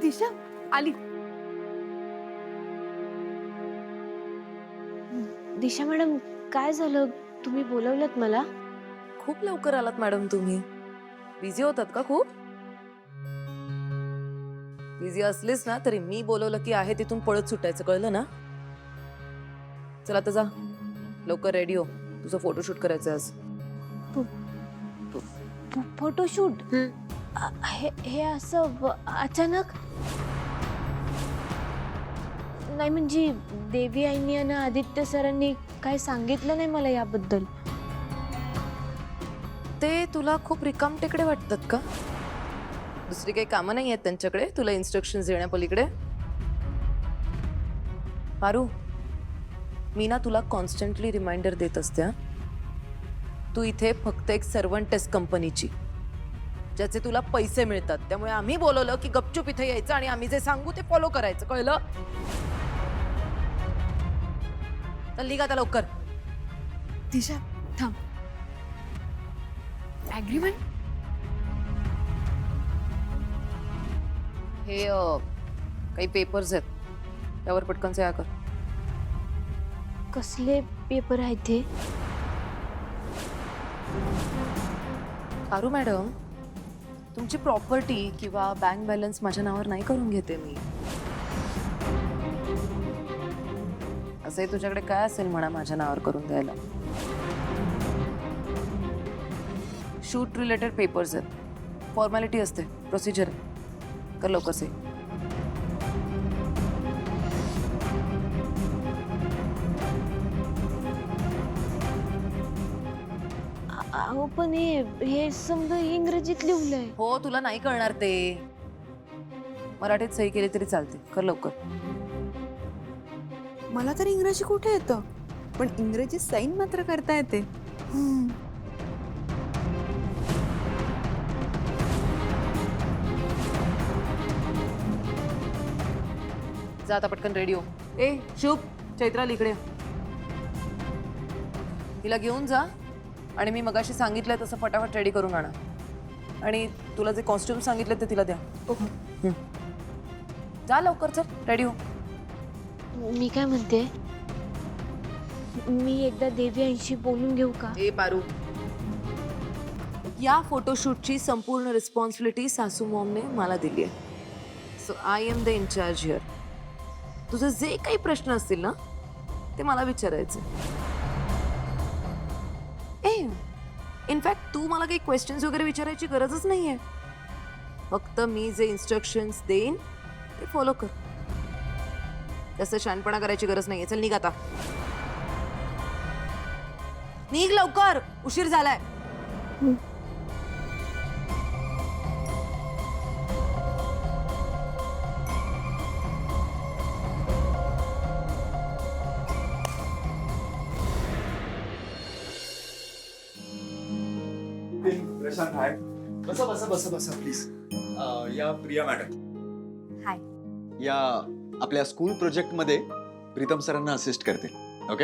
दिशा आली. दिशा मॅडम, काय झालं? तुम्ही बोलवलत मला? खूप लवकर आलात मॅडम तुम्ही. बिझी होतात का खूप? बिझी असलीस ना तरी मी बोलवलं की आहे तिथून पळत सुटायचं, कळलं ना? चला आता जा, लवकर रेडी हो, तुझं फोटोशूट करायचं आज. फोटोशूट? हे असं अचानक? नाही म्हणजे देवी आईनी आणि आदित्य सरांनी काय सांगितलं नाही मला याबद्दल. ते तुला खूप रिकामटेकडे वाटतात का? दुसरी काही कामं नाही आहेत त्यांच्याकडे तुला इन्स्ट्रक्शन्स देण्यापलीकडे? पारू, मी ना तुला कॉन्स्टंटली रिमाइंडर देत असते हा. तू इथे फक्त एक सर्वंट आहेस कंपनीची, ज्याचे तुला पैसे मिळतात. त्यामुळे आम्ही बोलवलं की गपचूप इथे यायचं आणि आम्ही जे सांगू ते फॉलो करायचं, कळलं? चल निघ आता लवकर. दिशा थांब. ऍग्रीमेंट? हे काही पेपर्स आहेत, त्यावर पटकन सह्या कर. कसले पेपर आहेत ते? पारू मॅडम, तुमची प्रॉपर्टी किंवा बँक बॅलन्स माझ्या नावावर नाही करून घेते मी. असंही तुझ्याकडे काय असेल म्हणा माझ्या नावावर करून द्यायला. शूट रिलेटेड पेपर्स आहेत, फॉर्मॅलिटी असते, प्रोसिजर आहे. कर लवकर से. अहो पण हे समजा इंग्रजीत लिहिलंय. हो, तुला नाही कळणार ते. मराठीत सही केली तरी चालते. कर लवकर. मला तर इंग्रजी कुठे येतं, पण इंग्रजी साईन मात्र करता येते. जा आता पटकन रेडी हो. ए शुभ, चैत्रा इकडे. तिला घेऊन जा आणि मी मगाशी सांगितलंय तसं फटाफट रेडी करून आणा. आणि तुला जे कॉस्ट्युम सांगितले ते तिला द्या. जा लवकर, चल रेडी हो. मी काय म्हणते, मी एकदा देवी आईशी बोलून घेऊ का? ए पारू, या फोटोशूटची संपूर्ण रिस्पॉन्सिबिलिटी सासू मॉमने मला दिली आहे. So I am the in-charge here. तुझे जे काही प्रश्न असतील ना ते मला विचारायचे. ए इनफॅक्ट तू मला काही क्वेश्चन्स वगैरे विचारायची गरजच नाहीये. फक्त मी जे इन्स्ट्रक्शन्स देईन ते फॉलो कर. तसं शहाणपणा करायची गरज नाहीये. चल निघ आता, निघ लवकर, उशीर झालाय. प्रशांत हाय. बसा बसा बसा बसा प्लीज. या प्रिया मॅडम. हाय. या आपल्या स्कूल प्रोजेक्टमध्ये प्रीतम सरांना असिस्ट करतील. ओके,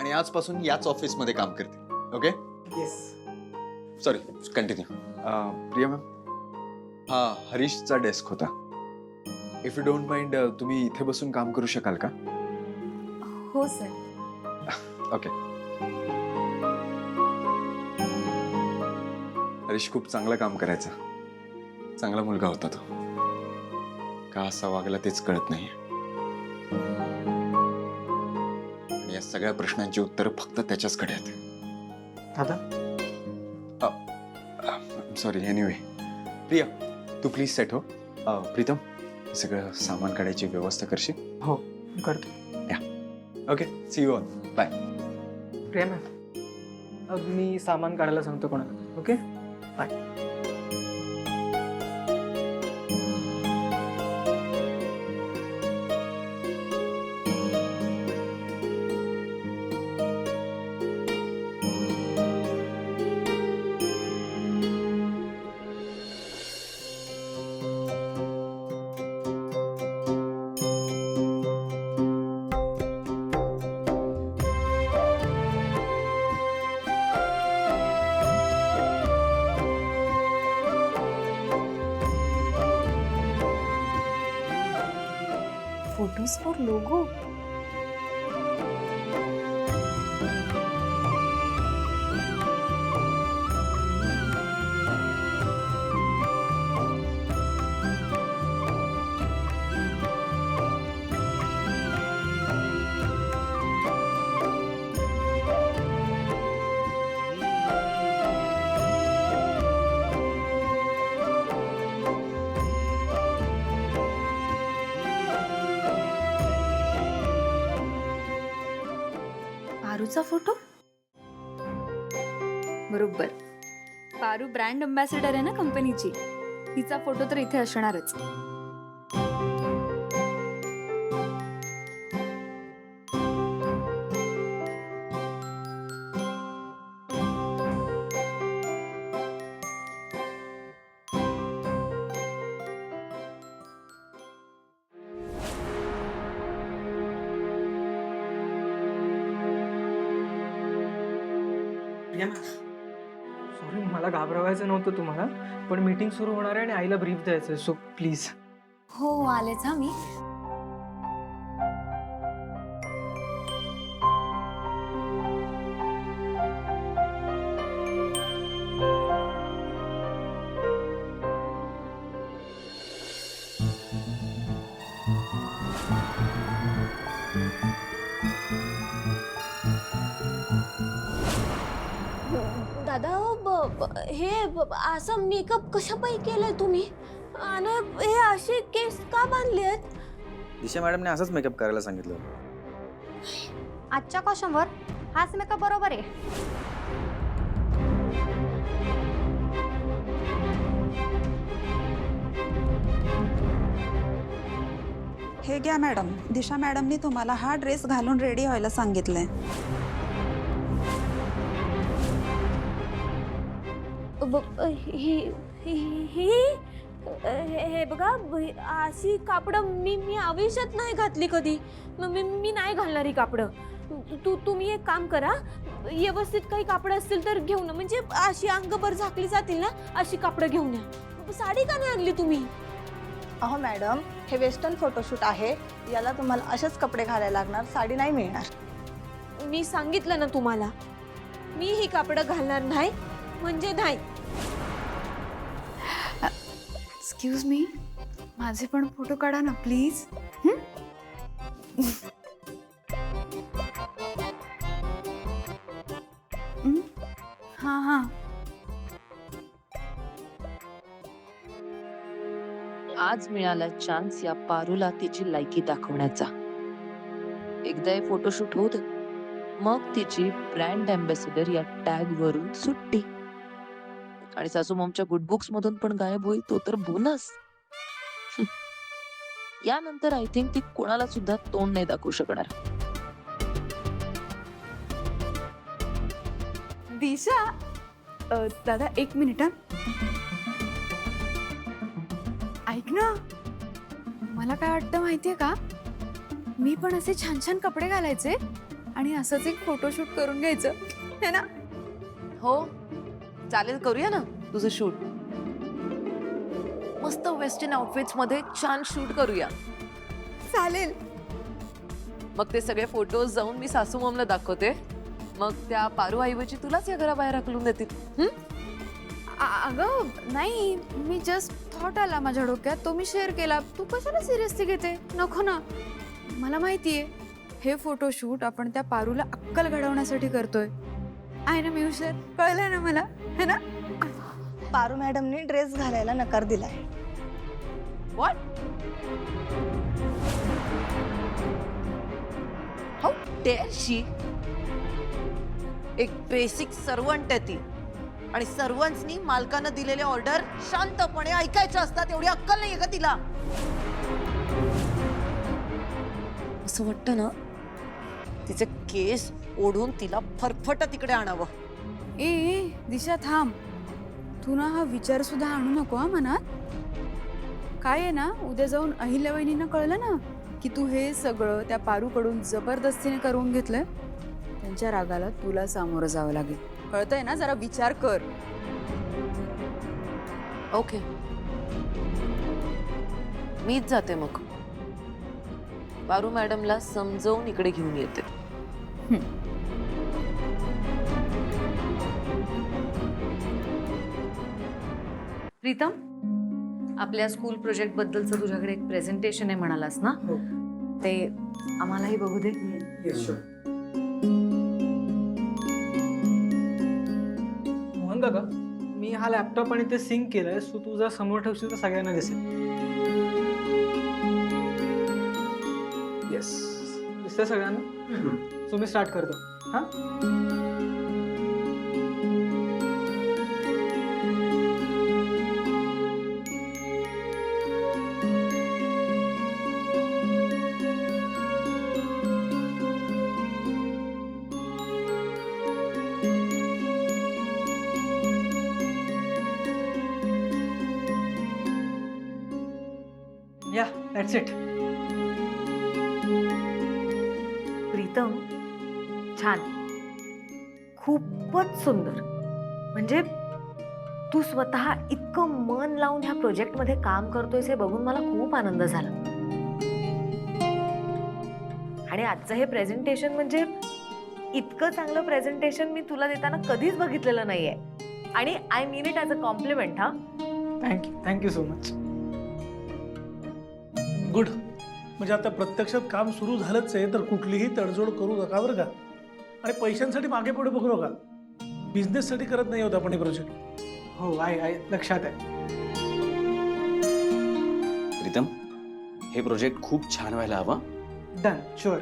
आणि आजपासून याच ऑफिसमध्ये काम करतील. Okay, yes. Sorry, continue. Priya ma'am, हा हरीशचा डेस्क होता. इफ यू डोंट माइंड, तुम्ही इथे बसून काम करू शकाल का? हो सर. ओके. हरीश खूप चांगलं काम करायचा. चांगला मुलगा होता तो. का असा वागला तेच कळत नाहीये. आणि या सगळ्या प्रश्नांची उत्तरं फक्त त्याच्याचकडे आहेत. दादा, सॉरी. एनिवे, प्रिया तू प्लीज सेट हो. प्रीतम, सगळं सामान काढायची व्यवस्था करशील? हो करतो. या. Okay, see you all. Bye. Priya ma'am, मी सामान काढायला सांगतो कोणाला. Okay, bye. Photos for logo. पारूचा फोटो बरोबर. पारू ब्रँड अम्बॅसेडर आहे ना कंपनीची. तिचा फोटो तर इथे असणारच. सॉरी, मला घाबरवायचं नव्हतं तुम्हाला, पण मीटिंग सुरू होणार आहे आणि आईला ब्रीफ द्यायचं, सो प्लीज. हो आलेच हा मी. दादा हे असं मेकअप कशापायी केलंय तुम्ही आणि हे असे केस का बांधलेत? दिशा मॅडमने असंच मेकअप करायला सांगितलं. आजच्या कॉस्ट्युमवर हाच मेकअप बरोबर आहे. हे घ्या मॅडम, दिशा मॅडमनी तुम्हाला हा ड्रेस घालून रेडी व्हायला सांगितलंय. हे बघा, अशी कापडं मी आयुष्यात नाही घातली कधी. मी नाही घालणार ही कापडं. तुम्ही एक काम करा, व्यवस्थित काही कापडं असतील तर घेऊन, म्हणजे अशी अंगभर झाकली जातील ना अशी कापडं घेऊन या. साडी का नाही आणली तुम्ही? अहो मॅडम, हे वेस्टर्न फोटोशूट आहे, याला तुम्हाला असेच कपडे घालायला लागणार, साडी नाही मिळणार. मी सांगितलं ना तुम्हाला, मी ही कापडं घालणार नाही म्हणजे नाही. एक्सक्यूज मी, माझे पण फोटो काढा ना प्लीज. हां हां. आज मिळाला चान्स या पारूला तिची लायकी दाखवण्याचा. एकदा हे फोटोशूट होऊ दे, मग तिची ब्रँड अँबॅसेडर या टॅग वरून सुट्टी. आणि सासू मॉमच्या गुडबुक्स मधून पण गायब होईल, तो तर बोनस. यानंतर आय थिंक ती कोणाला सुद्धा तोंड नाही दाखवू शकणार. दिशा, दादा एक मिनिट हा. ऐक ना, मला काय वाटतं माहितीये का, मी पण असे छान छान कपडे घालायचे आणि असंच एक फोटोशूट करून घ्यायचं है ना. हो चालेल, करूया ना तुझं शूट. मस्त वेस्टर्न आउटफिट्स मध्ये छान शूट करूया. चालेल. मग ते सगळे फोटोज जाऊन मी सासू मॉमला दाखवते, मग त्या पारू ऐवजी तुलाच या घराबाहेर हाकलून देतील. अगं नाही, मी जस्ट थॉट आला माझ्या डोक्यात, तो मी शेअर केला. तू कशाला सिरियसली घेते? नको ना. मला माहितीये हे फोटोशूट आपण त्या पारूला अक्कल घडवण्यासाठी करतोय. आहे ना मी हुशार? कळलं ना मला, है ना. पारू मॅडमनी ड्रेस घालायला नकार दिलाय. What? How dare she? एक बेसिक सर्वंट आहे ती, आणि सर्वंट्सनी मालकानं दिलेले ऑर्डर शांतपणे ऐकायचे असतात. एवढी अक्कल नाहीये का तिला? असं वाटतं ना, तिचे केस ओढून तिला फरफट तिकडे आणावं. ए दिशा थांब. तू ना हा विचार सुद्धा आणू नको हा मनात. काय आहे ना, उद्या जाऊन अहिल्यावहिनींना कळलं ना की तू हे सगळं त्या पारूकडून जबरदस्तीने करून घेतलंय, त्यांच्या रागाला तुला सामोरं जावं लागेल. कळतंय ना? जरा विचार कर. ओके, मीच जाते मग. पारू मॅडमला समजवून इकडे घेऊन येते. प्रीतम, आपल्या स्कूल प्रोजेक्ट बद्दलचं तुझ्याकडे एक प्रेझेंटेशन आहे म्हणालास ना, हो. ते आम्हालाही बघू दे. मोहन दादा, मी हा लॅपटॉप आणि ते सिंक केलंय, सो तू जर समोर ठेवशील तर सगळ्यांना दिसेल. येस, दिसतंय सगळ्यांना. सो मी स्टार्ट करतो. हां, या दॅट्स इट. प्रीतम, छान, खूपच सुंदर. म्हणजे तू स्वतः इतकं मन लावून ह्या प्रोजेक्टमध्ये काम करतोयस हे बघून मला खूप आनंद झाला. आणि आजचं हे प्रेझेंटेशन म्हणजे इतकं चांगलं प्रेझेंटेशन मी तुला देताना कधीच बघितलेलं नाहीये. आणि I mean it as a compliment. हा, थँक्यू सो मच. गुड. म्हणजे आता प्रत्यक्षात काम सुरू झालंच आहे, तर कुठलीही तडजोड करू नका बरं का. आणि पैशांसाठी मागे पुढे बघू नका. बिझनेससाठी करत नाही होत आपण हे प्रोजेक्ट. हो, आहे लक्षात आहे. प्रीतम, हे प्रोजेक्ट खूप छान व्हायला हवा. Done, sure.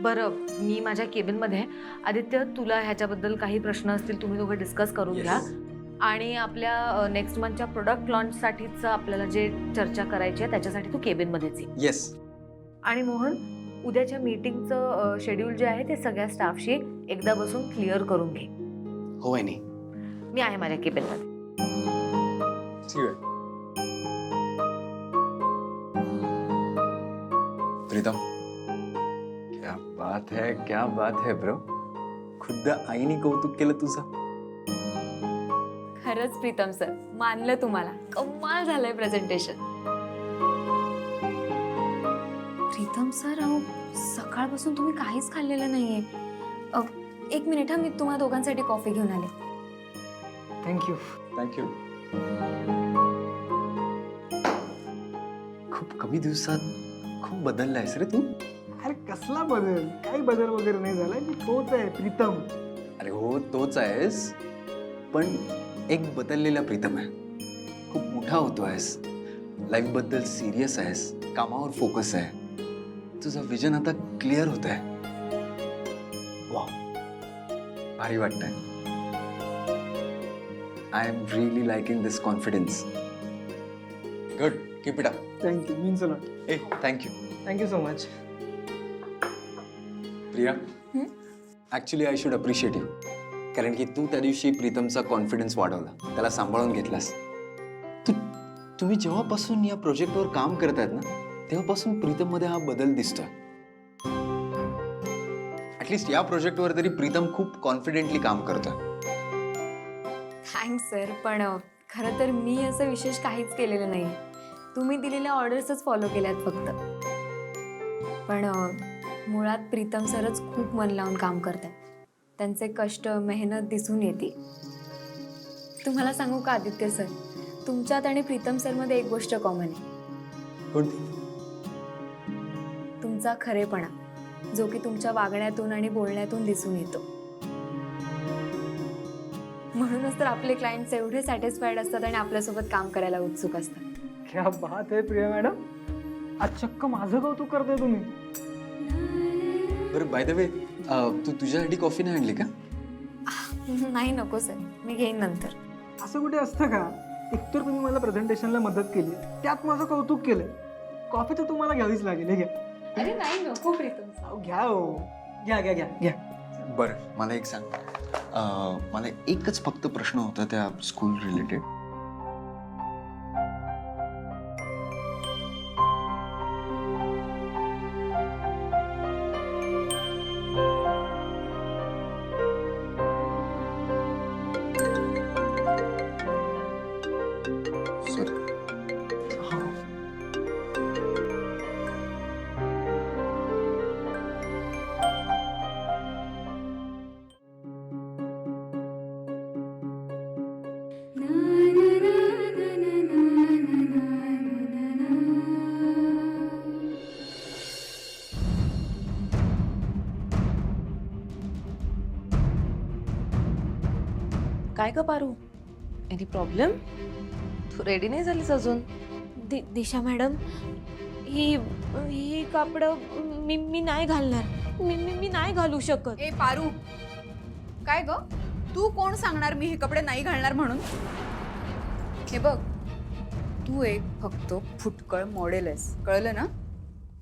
बरं, मी माझ्या केबिनमध्ये आहे. आदित्य, तुला ह्याच्याबद्दल काही प्रश्न असतील तुम्ही दोघं डिस्कस करून घ्या. आणि आपल्या नेक्स्ट मंथच्या प्रोडक्ट लॉन्चसाठीच आपल्याला जे चर्चा करायची आहे त्याच्यासाठी तू केबिनमध्येच ये. येस. आणि मोहन, उद्याच्या मीटिंगचं शेड्यूल जे आहे ते सगळ्या स्टाफशी एकदा बसून क्लिअर करून घे. हो आहे नाही. मी आहे माझ्या केबिनमध्ये. प्रीतम, क्या बात है ब्रो. खुद्द आईने कौतुक केलं तुझं. खरंच प्रीतम सर, मानलं तुम्हाला. कमाल झालंय प्रेझेंटेशन. प्रीतम सर, अहो सकाळपासून तुम्ही काहीच खाल्लेलं नाहीये. एक मिनिट, मी तुम्हाला दोघांसाठी कॉफी घेऊन आले. थँक्यू. खूप कमी दिवसात खूप बदललायस रे तू. अरे कसला बदल? काही बदल वगैरे नाही झालाय. मी तोच आहे प्रीतम. अरे हो, तोच आहेस, पण एक बदललेला प्रीतम आहे. खूप मोठा होतो आहेस, लाईफ बद्दल सिरियस आहेस, कामावर फोकस आहे, तुझं विजन आता क्लिअर होत आहे. वाव, भारी वाटतंय. I am really liking this confidence. Good, keep it up. Thank you, means a lot. A, thank you. Thank you so much. Priya, actually I should appreciate you. कारण की तू त्या दिवशी प्रीतमचा कॉन्फिडन्स वाढवला, त्याला सांभाळून घेतलास. तुम्ही जेव्हापासून या प्रोजेक्टवर काम करतायत ना, तेव्हापासून प्रीतममध्ये हा बदल दिसतोय. ॲटलिस्ट या प्रोजेक्टवर तरी प्रीतम खूप कॉन्फिडेंटली काम करतोय. थँक्स सर, पण खरं तर मी असं विशेष काहीच केलेलं नाही. तुम्ही दिलेल्या ऑर्डर्सच फॉलो केल्यात फक्त. पण मुळात प्रीतम सरच खूप मन लावून काम करतात. त्यांचे कष्ट, मेहनत दिसून येते. तुम्हाला सांगू का आदित्य सर, तुमच्यात आणि प्रीतम सरमध्ये एक गोष्ट कॉमन आहे. कोणती? तुमचा खरेपणा, जो की तुमच्या वागण्यातून आणि बोलण्यातून दिसून येतो. म्हणूनच तर आपले क्लायंट्स एवढे सॅटिस्फाईड असतात आणि आपल्यासोबत काम करायला उत्सुक असतात. क्या बात आहे प्रिया मॅडम. आज चक्क माझं कौतुक करताय तुम्ही. बरं, बाय द वे, तू तुझ्यासाठी कॉफी नाही आणली का? नाही, नको सर, मी घेईन नंतर. असं कुठे असतं का? एकतर तुम्ही मला प्रेझेंटेशनला मदत केली, त्यात माझं कौतुक केलंय. कॉफी तर तुम्हाला घ्यावीच लागेल. हे घ्या. अरे नाही, नको प्रीतम. अहो, घ्या हो. घ्या घ्या घ्या घ्या. बरं, मला एक सांग. मला एकच फक्त प्रश्न होता त्या स्कूल रिलेटेड. काय ग पारू, एनी प्रॉब्लेम? तू रेडी नाही झालीस अजून? दिशा मॅडम, ही कापडं मी नाही घालणार. मी नाही घालू शकत. ए पारू, काय ग, तू कोण सांगणार मी हे कपडे नाही घालणार म्हणून? हे बघ, तू एक फक्त फुटकळ मॉडेल आहेस, कळलं ना?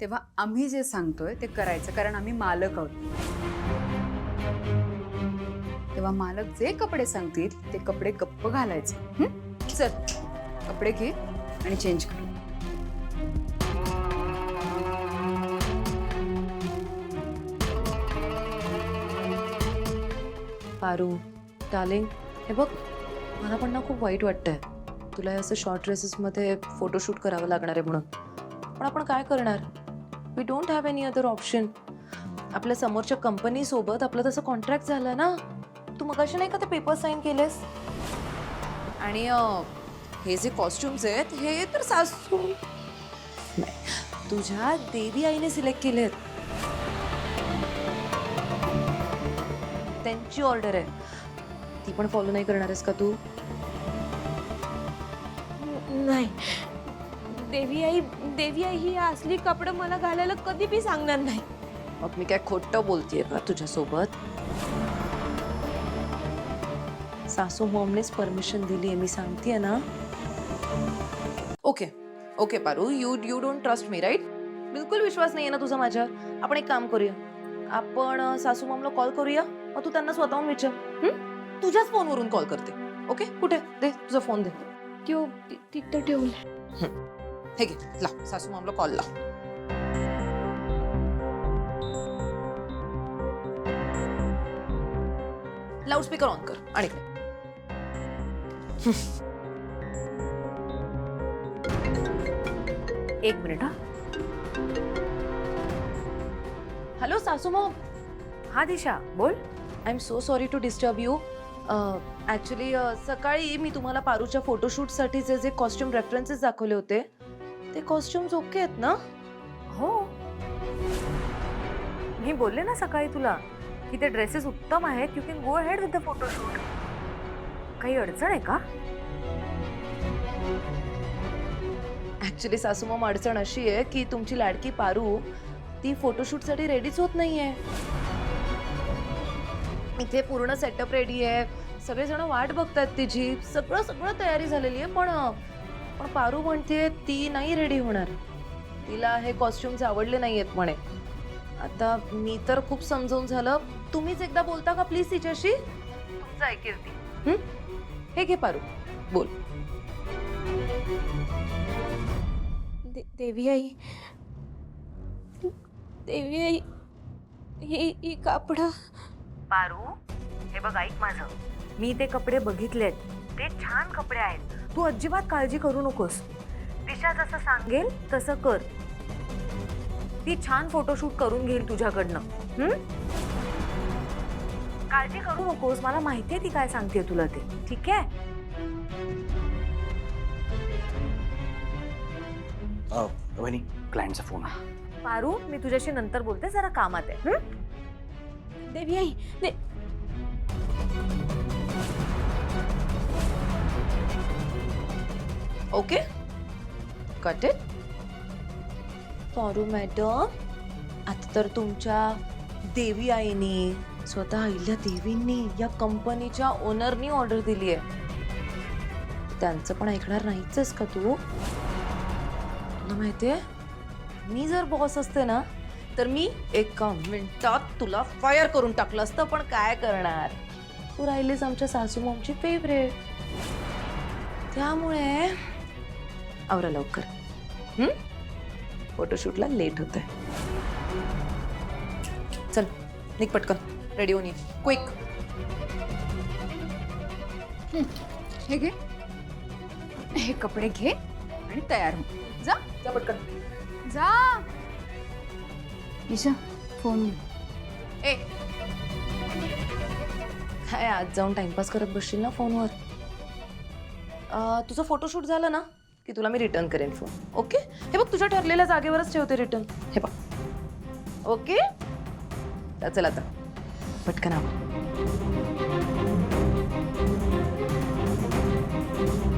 तेव्हा आम्ही जे सांगतोय ते करायचं, कारण आम्ही मालक आहोत. तेव्हा मालक जे कपडे सांगतील ते कपडे गप्प घालायचे. चल कपडे घे आणि चेंज कर. पारू डार्लिंग, हे बघ, मला पण ना खूप वाईट वाटतंय तुला हे असं शॉर्ट ड्रेसेसमध्ये फोटोशूट करावं लागणार आहे म्हणून. पण आपण काय करणार? We don't have any other option. आपल्या समोरच्या कंपनीसोबत आपलं तसं कॉन्ट्रॅक्ट झालं ना. तू मगाशी नाही का ते पेपर साईन केलेस? आणि हे जे कॉस्ट्युम्स आहेत हे तर सासू नाही, तुझ्या देवी आईने सिलेक्ट केलेत. त्यांची ऑर्डर आहे, ती पण फॉलो नाही करणार आहेस का तू? नाही, देवी आई ही असली कपडं मला घालायला कधी बी सांगणार नाही. मग मी काय खोटं बोलतेय का तुझ्यासोबत? सासू मॉमनेच परमिशन दिली आहे, मी सांगतेय ना. Okay okay Paru, you don't trust me right? बिलकुल विश्वास नाही आहे ना तुझा माझ्यावर. आपण एक काम करूया, आपण सासू मॉमला कॉल करूया, मग तू त्यांना स्वतःहून विचार. तुझ्याच फोनवरून कॉल करते. ओके, कुठे दे तुझा फोन दे. तिथं ठेवलं. हे घे, ला सासू मॉमला कॉल ला. लाऊडस्पीकर ऑन कर आणि एक मिनिट हा. हॅलो सासू मॉम. हा दिशा, बोल. I am so sorry to disturb you. Actually सकाळी मी तुम्हाला पारूच्या फोटोशूटसाठीचे जे कॉस्ट्युम रेफरन्सेस दाखवले होते ते कॉस्ट्युम्स ओके आहेत ना? हो, मी बोलले ना सकाळी तुला की ते ड्रेसेस उत्तम आहेत. You can go ahead with the photoshoot. काही अडचण आहे का? ॲक्च्युली सासू मॉम, अडचण अशी आहे की तुमची लाडकी पारू ती फोटोशूटसाठी रेडीच होत नाहीये. इथे पूर्ण सेटअप रेडी आहे, सगळेजण वाट बघतात तिची, सगळं तयारी झालेली आहे. पण पारू म्हणते ती नाही रेडी होणार, तिला हे कॉस्ट्युम्स आवडले नाही आहेत म्हणे. आता मी तर खूप समजावून झालं, तुम्हीच एकदा बोलता का प्लीज तिच्याशी? तुमचं ऐकेल ती. हे घे पारू, बोल. देवी आई ही कापडं. पारू, हे बघ, ऐक माझं. मी ते कपडे बघितलेत, ते छान कपडे आहेत. तू अजिबात काळजी करू नकोस. दिशा जसं सांगेल तसं कर. ती छान फोटोशूट करून घेईल तुझ्याकडनं. काळजी करू नकोस, मला माहितीये ती काय सांगते तुला ते. ठीक आहे? वहिनी, क्लायंटचा फोन. पारू, मी तुझ्याशी नंतर बोलते, जरा कामात आहे. देवी आई okay, cut it. Paru madam, आता तर तुमच्या देवी आईनी, स्वतः अहिल्या देवींनी या कंपनीच्या ओनरनी ऑर्डर दिली आहे. त्यांचं पण ऐकणार नाहीच का तू? तुला माहितीये, मी जर बॉस असते ना तर मी एका मिनिटात तुला फायर करून टाकलं असतं. पण काय करणार, तू राहिलीस आमच्या सासू मॉमची फेवरेट. त्यामुळे आवरा लवकर, फोटोशूटला लेट होतंय. चल निघ पटकन, रेडी होऊन ये, क्विक. हे घे, हे कपडे घे आणि तयार हो. जा जा पटकन. जा. ईशा, फोन. ए काय आज जाऊन टाइमपास करत बसशील ना फोनवर? तुझं फोटोशूट झालं ना की तुला मी रिटर्न करेन फोन. ओके, हे बघ तुझ्या ठरलेल्या जागेवरच ठेवते रिटर्न. हे बघ, ओके. चल आता पटकन आव. आहे